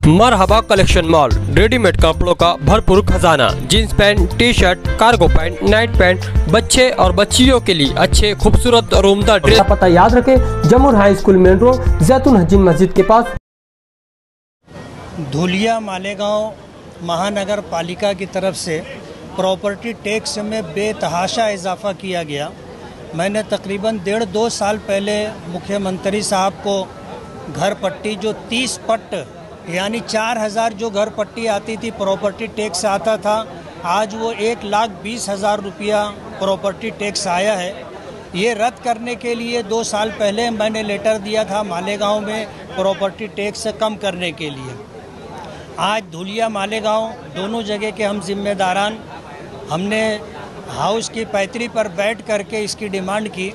मरहबा collection mall, readymade कपड़ों का भरपूर खजाना। Jeans pant, T shirt, cargo pant, night pant, बच्चे और बच्चियों के लिए अच्छे खूबसूरत और उम्दा ड्रेस। पता याद रखें, जमुर हाई स्कूल मेन रोड, जैतून हजीन मस्जिद के पास। धुलिया मालेगांव महानगर पालिका की तरफ से प्रॉपर्टी टैक्स में बेतहाशा इजाफा किया गया। मैंने तकरीबन 1.5-2 साल पहले मुख्यमंत्री साहब को घर पट्टी जो 30 पट्ट यानी 4000 जो घर पट्टी आती थी प्रॉपर्टी टैक्स आता था, आज वो 1,20,000 रुपया प्रॉपर्टी टैक्स आया है। ये रद्द करने के लिए 2 साल पहले मैंने लेटर दिया था मालेगांव में प्रॉपर्टी टैक्स कम करने के लिए। आज धुलिया मालेगांव दोनों जगह के हम जिम्मेदारान हमने हाउस की पैतरी पर बैठ करके इसकी डिमांड की।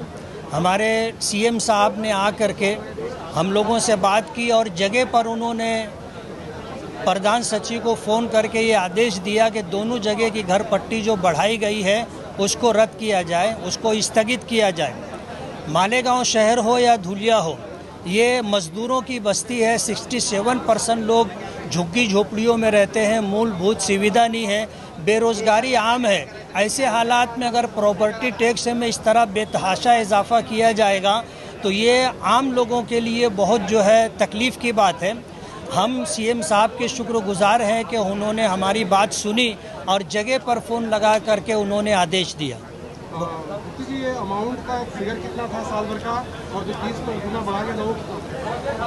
हमारे सीएम साहब ने आ करके हम लोगों से बात की और जगह पर उन्होंने प्रधान सचिव को फ़ोन करके ये आदेश दिया कि दोनों जगह की घर पट्टी जो बढ़ाई गई है उसको रद्द किया जाए, उसको स्थगित किया जाए। मालेगांव शहर हो या धुलिया हो, ये मज़दूरों की बस्ती है। 67% लोग झुग्गी झोपड़ियों में रहते हैं, मूलभूत सुविधा नहीं है, बेरोज़गारी आम है। ऐसे हालात में अगर प्रॉपर्टी टैक्स में इस तरह बेतहाशा इजाफा किया जाएगा तो ये आम लोगों के लिए बहुत जो है तकलीफ़ की बात है। हम सीएम साहब के शुक्रगुजार हैं कि उन्होंने हमारी बात सुनी और जगह पर फ़ोन लगा करके उन्होंने आदेश दिया। ये अमाउंट का फिगर कितना था साल भर का, और जो 30 को कितना बढ़ा के दो?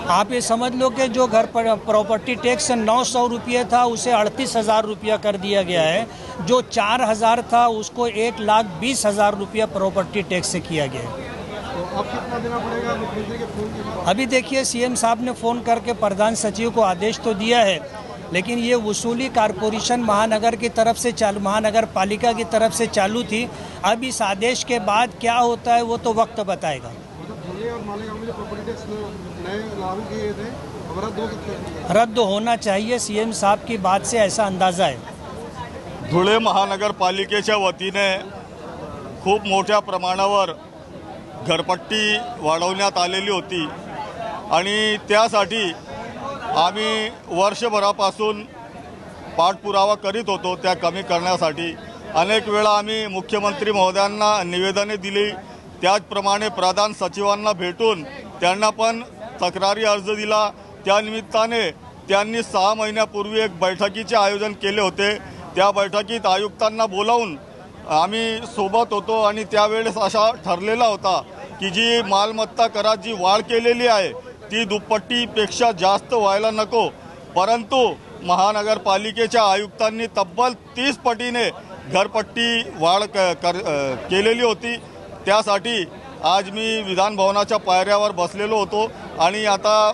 आप ये समझ लो कि जो घर पर प्रॉपर्टी टैक्स 900 रुपये था उसे 38,000 रुपया कर दिया गया है। जो 4,000 था उसको 1,20,000 रुपया प्रॉपर्टी टैक्स से किया गया है। तो अब कितना देना पड़ेगा मुख्यमंत्री के फोन के बाद? अभी देखिए, सीएम साहब ने फ़ोन करके प्रधान सचिव को आदेश तो दिया है, लेकिन ये वसूली कॉरपोरेशन महानगर की तरफ से महानगर पालिका की तरफ से चालू थी। अब इस आदेश के बाद क्या होता है वो तो वक्त बताएगा। धुलिया और मालेगांव में जो प्रॉपर्टी टैक्स नए लागू किए थे, रद्द होना चाहिए। सीएम साहब की बात से ऐसा अंदाजा है। धुळे महानगरपालिकेच्या वतीने खूप मोठ्या प्रमाणावर घरपट्टी वाढवण्यात आलेली होती आणि त्यासाठी आम्ही वर्षभरापासून पाठपुरावा करीत होतो त्या कमी करण्यासाठी। अनेक वेळा आम्ही मुख्यमंत्री महोदयांना निवेदने दिली, त्याचप्रमाणे प्रधान सचिवांना भेटून त्यांना पण तक्रारी अर्ज दिला। त्यानिमित्ताने त्यांनी 6 महिन्यापूर्वी एक बैठकीचे आयोजन केले होते। त्या बैठकीत आयुक्तांना बोलावून आम्ही सोबत होतो आणि त्यावेळेस असा ठरलेला होता की जी मालमत्ता करात जी वाढ केलेली आहे ती दुप्पटीपेक्षा जास्त व्हायला नको, परंतु महानगरपालिकेच्या आयुक्तांनी तब्बल 30 पटीने घरपट्टी वाढ केलेली होती। त्यासाठी आज मी विधान भवनाच्या पायऱ्यावर बसलेलो होतो आणि आता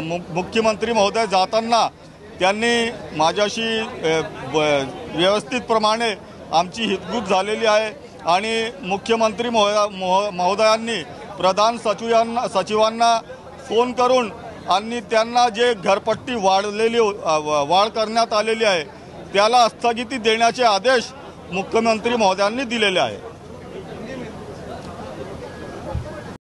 मुख्यमंत्री महोदय जाताना त्यांनी माझ्याशी व्यवस्थितप्रमाणे आमची हितगुज झालेली आहे आणि मुख्यमंत्री महोदयांनी प्रधान सचिवांना फोन करून आणि त्यांना जे घरपट्टी वाढ करण्यात आलेली आहे त्याला स्थगिती देण्याचे आदेश मुख्यमंत्री महोदयांनी दिलेले आहे।